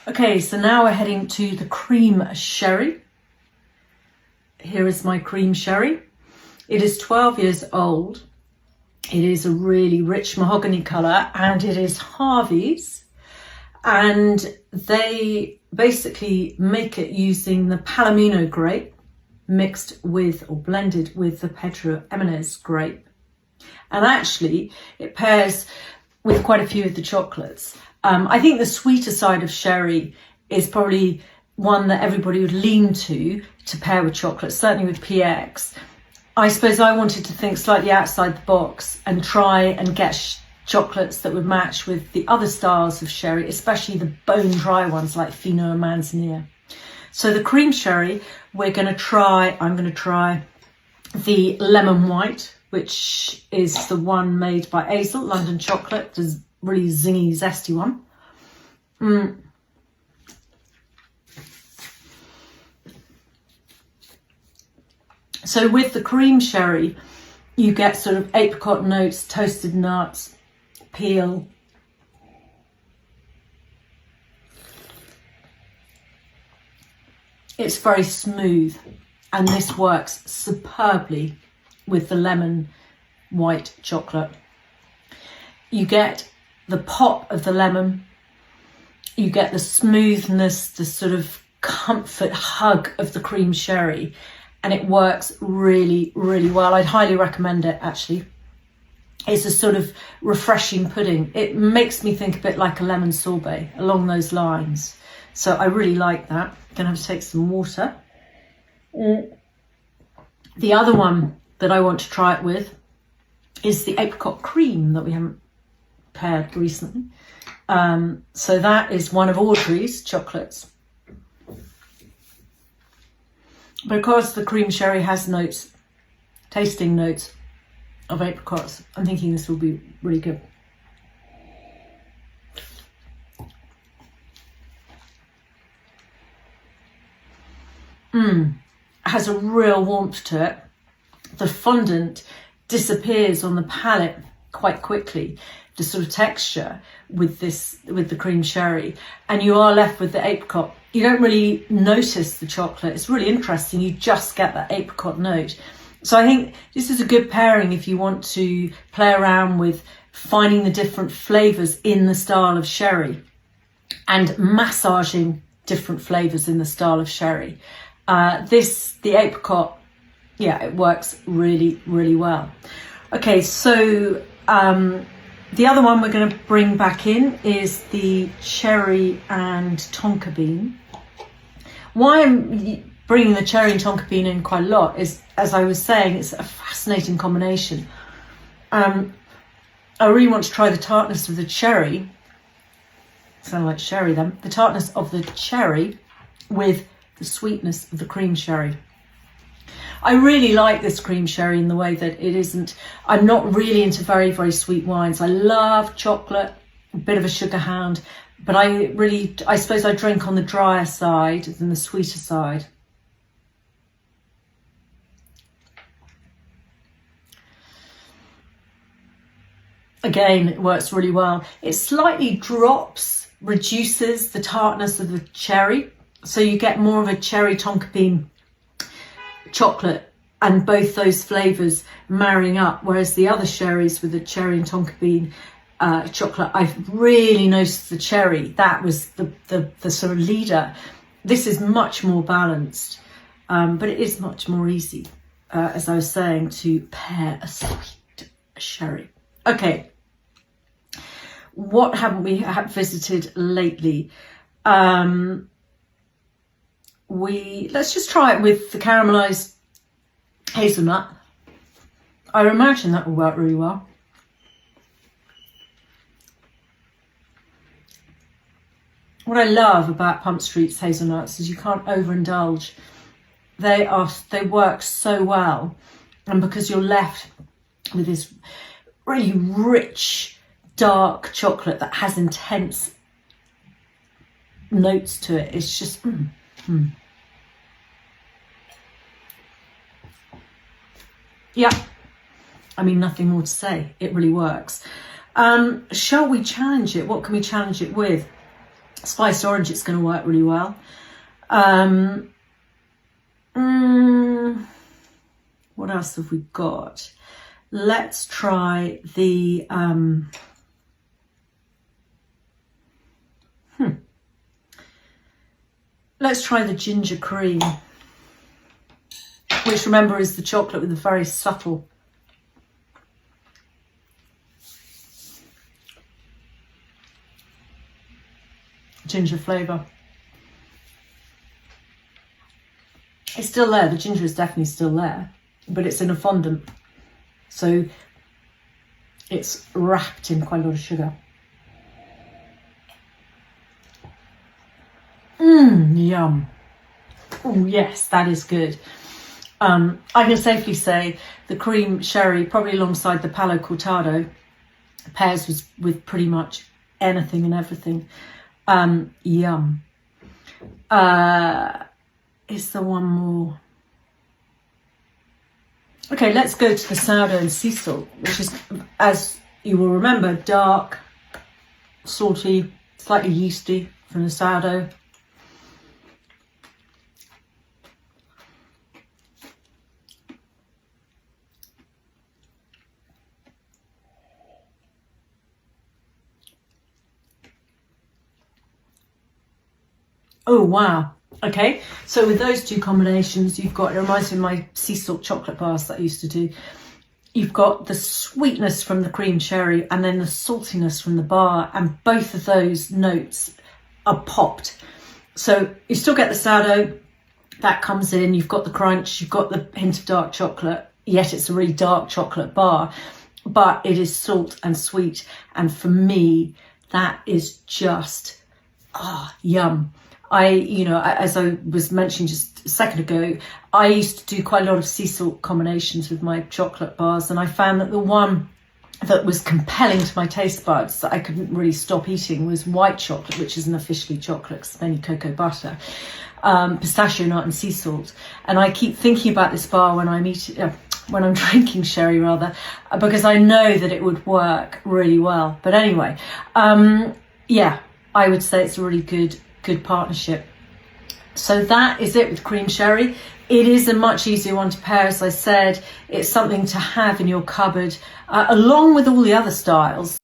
Okay, so now we're heading to the cream sherry. Here is my cream sherry. It is 12 years old. It is a really rich mahogany colour, and it is Harvey's. And they basically make it using the Palomino grape mixed with or blended with the Pedro Ximénez grape. And actually it pairs with quite a few of the chocolates. I think the sweeter side of sherry is probably one that everybody would lean to pair with chocolate, certainly with PX. I suppose I wanted to think slightly outside the box and try and get chocolates that would match with the other styles of sherry, especially the bone dry ones like Fino and Manzanilla. So the cream sherry, I'm going to try the lemon white, which is the one made by Hazel, London Chocolate. There's really zingy, zesty one. So with the cream sherry, you get sort of apricot notes, toasted nuts, peel. It's very smooth, and this works superbly with the lemon white chocolate. You get the pop of the lemon, you get the smoothness, the sort of comfort hug of the cream sherry, and it works really, really well. I'd highly recommend it, actually. It's a sort of refreshing pudding. It makes me think a bit like a lemon sorbet, along those lines. So I really like that. I'm gonna have to take some water. The other one that I want to try it with is the apricot cream that we haven't paired recently. So that is one of Audrey's chocolates. Because the cream sherry has notes, tasting notes of apricots, I'm thinking this will be really good. Has a real warmth to it. The fondant disappears on the palate quite quickly, the sort of texture with the cream sherry, and you are left with the apricot. You don't really notice the chocolate. It's really interesting. You just get that apricot note. So I think this is a good pairing if you want to play around with finding the different flavours in the style of sherry and massaging different flavours in the style of sherry. The apricot, yeah, it works really, really well. Okay, so the other one we're going to bring back in is the cherry and tonka bean. Why I'm bringing the cherry and tonka bean in quite a lot is, as I was saying, it's a fascinating combination. I really want to try the tartness of the cherry. Sound like sherry then. The tartness of the cherry with the sweetness of the cream sherry. I really like this cream sherry in the way that it isn't, I'm not really into very, very sweet wines. I love chocolate, a bit of a sugar hound, but I suppose I drink on the drier side than the sweeter side. Again, it works really well. It slightly reduces the tartness of the cherry. So you get more of a cherry tonka bean chocolate and both those flavours marrying up, whereas the other sherries with the cherry and tonka bean chocolate, I've really noticed the cherry. That was the sort of leader. This is much more balanced, but it is much more easy, as I was saying, to pair a sweet sherry. Okay, what haven't we visited lately? Let's just try it with the caramelised hazelnut. I imagine that will work really well. What I love about Pump Street's hazelnuts is you can't overindulge. They work so well, and because you're left with this really rich, dark chocolate that has intense notes to it, it's just yeah, I mean, nothing more to say. It really works. Shall we challenge it? What can we challenge it with? Spiced orange, it's going to work really well. What else have we got? Let's try the let's try the ginger cream, which, remember, is the chocolate with a very subtle ginger flavour. It's still there, the ginger is definitely still there, but it's in a fondant, so it's wrapped in quite a lot of sugar. Yum. Oh yes, that is good. I can safely say the cream sherry, probably alongside the palo cortado, pairs with pretty much anything and everything. Yum. Is there one more? Okay, let's go to the sourdough and sea salt, which is, as you will remember, dark, salty, slightly yeasty from the sourdough. Oh wow. Okay, so with those two combinations, you've got, it reminds me of my sea salt chocolate bars that I used to do. You've got the sweetness from the cream sherry and then the saltiness from the bar, and both of those notes are popped. So you still get the sourdough, that comes in, you've got the crunch, you've got the hint of dark chocolate, yet it's a really dark chocolate bar, but it is salt and sweet. And for me, that is just, yum. As I was mentioning just a second ago, I used to do quite a lot of sea salt combinations with my chocolate bars, and I found that the one that was compelling to my taste buds that I couldn't really stop eating was white chocolate, which isn't officially chocolate because it's mainly cocoa butter, pistachio nut and sea salt. And I keep thinking about this bar when I'm drinking sherry rather, because I know that it would work really well. But anyway, yeah, I would say it's a really good partnership. So that is it with cream sherry. It is a much easier one to pair, as I said. It's something to have in your cupboard, along with all the other styles.